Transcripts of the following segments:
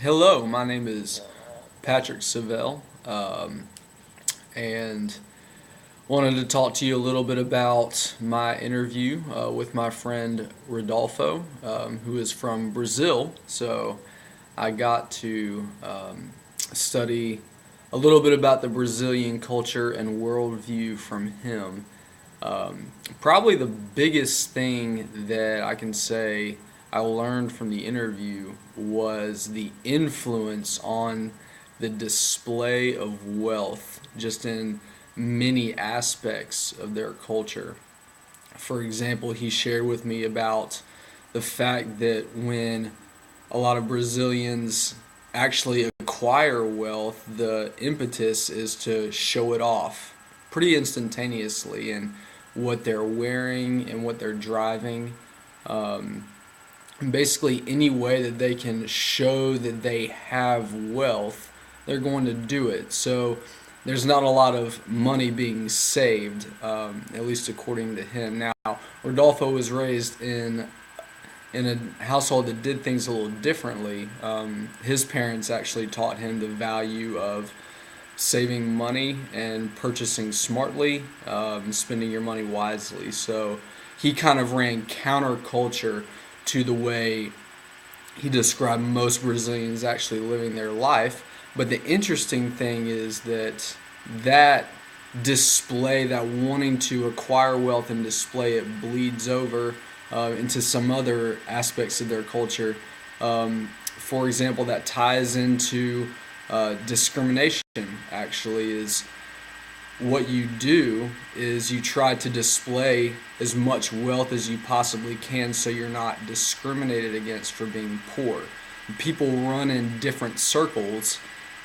Hello, my name is Patrick Savell, and wanted to talk to you a little bit about my interview with my friend Rodolfo, who is from Brazil. So I got to study a little bit about the Brazilian culture and worldview from him. Probably the biggest thing that I can say I learned from the interview was the influence on the display of wealth just in many aspects of their culture. For example, he shared with me about the fact that when a lot of Brazilians actually acquire wealth, the impetus is to show it off pretty instantaneously in what they're wearing and what they're driving. Um, Basically, any way that they can show that they have wealth, they're going to do it. So there's not a lot of money being saved, at least according to him. Now, Rodolfo was raised in a household that did things a little differently. His parents actually taught him the value of saving money and purchasing smartly, spending your money wisely. So he kind of ran counterculture to the way he described most Brazilians actually living their life. But the interesting thing is that display, that wanting to acquire wealth and display it, bleeds over into some other aspects of their culture. For example, that ties into discrimination. Actually, is what you do is you try to display as much wealth as you possibly can so you're not discriminated against for being poor. People run in different circles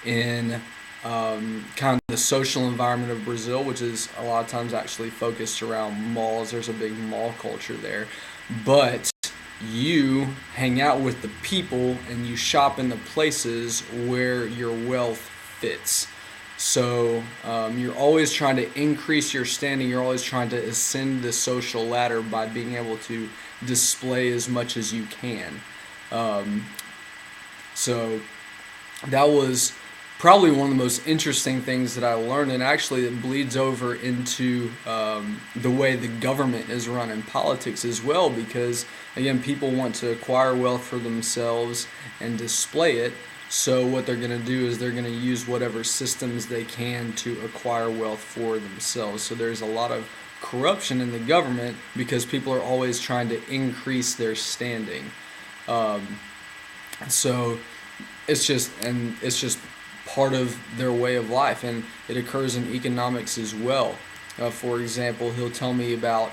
in kind of the social environment of Brazil, which is a lot of times actually focused around malls. There's a big mall culture there. But you hang out with the people and you shop in the places where your wealth fits. So you're always trying to increase your standing. You're always trying to ascend the social ladder by being able to display as much as you can. Um, so that was probably one of the most interesting things that I learned, and actually it bleeds over into the way the government is run in politics as well, because again, people want to acquire wealth for themselves and display it. So what they're going to do is they're going to use whatever systems they can to acquire wealth for themselves. So there's a lot of corruption in the government because people are always trying to increase their standing. Um, so it's just part of their way of life, and it occurs in economics as well. For example, he'll tell me about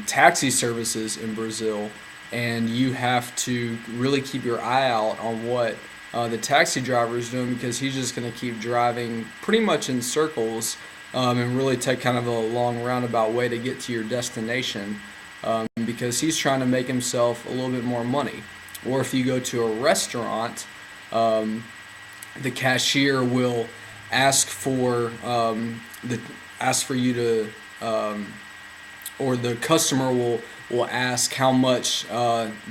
taxi services in Brazil, and you have to really keep your eye out on what the taxi driver is doing, because he's just going to keep driving pretty much in circles and really take kind of a long roundabout way to get to your destination, because he's trying to make himself a little bit more money. Or if you go to a restaurant, um, the cashier will ask for ask for you to or the customer will ask how much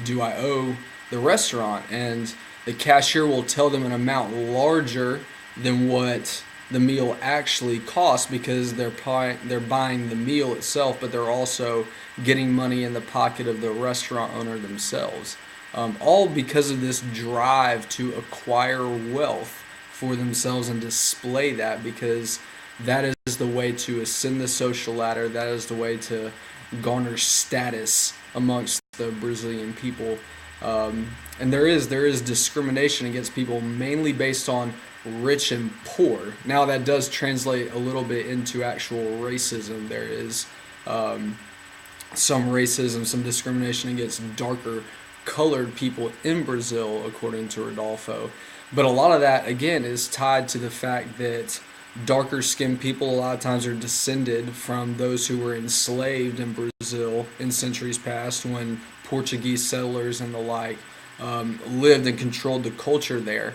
do I owe the restaurant, and the cashier will tell them an amount larger than what the meal actually costs, because they're buying the meal itself, but they're also getting money in the pocket of the restaurant owner themselves. All because of this drive to acquire wealth for themselves and display that, because that is the way to ascend the social ladder. That is the way to garner status amongst the Brazilian people. And there is discrimination against people mainly based on rich and poor. Now that does translate a little bit into actual racism. There is some racism, some discrimination against darker colored people in Brazil, according to Rodolfo. But a lot of that, again, is tied to the fact that darker skinned people a lot of times are descended from those who were enslaved in Brazil in centuries past, when Portuguese settlers and the like lived and controlled the culture there.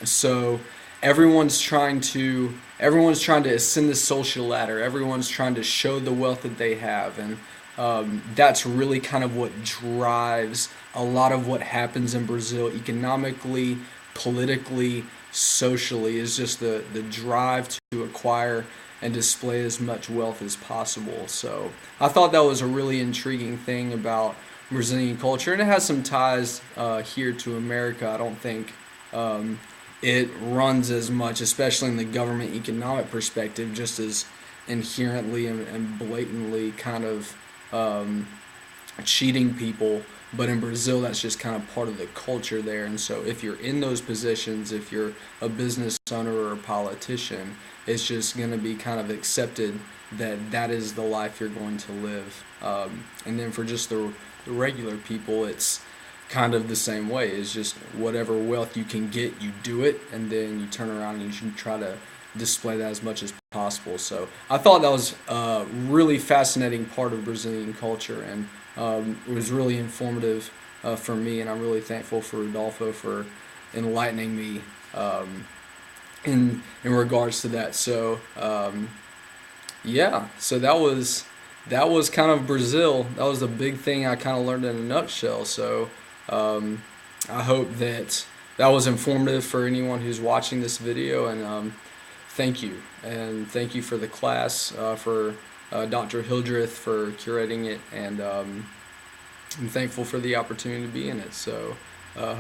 So everyone's trying to ascend the social ladder. Everyone's trying to show the wealth that they have, and that's really kind of what drives a lot of what happens in Brazil economically, politically, socially, is just the drive to acquire and display as much wealth as possible. So I thought that was a really intriguing thing about Brazilian culture, and it has some ties here to America. I don't think it runs as much, especially in the government economic perspective, just as inherently and blatantly kind of cheating people. But in Brazil, that's just kind of part of the culture there. And so if you're in those positions, if you're a business owner or a politician, it's just going to be kind of accepted that that is the life you're going to live. And then for just the regular people, it's kind of the same way. It's just whatever wealth you can get, you do it, and then you turn around and you should try to display that as much as possible. So I thought that was a really fascinating part of Brazilian culture, and it was really informative for me, and I'm really thankful for Rodolfo for enlightening me in regards to that. So yeah, so that was kind of Brazil. That was the big thing I kind of learned in a nutshell. So I hope that that was informative for anyone who's watching this video, and thank you. And thank you for the class, for Dr. Hildreth for curating it, and I'm thankful for the opportunity to be in it. So hope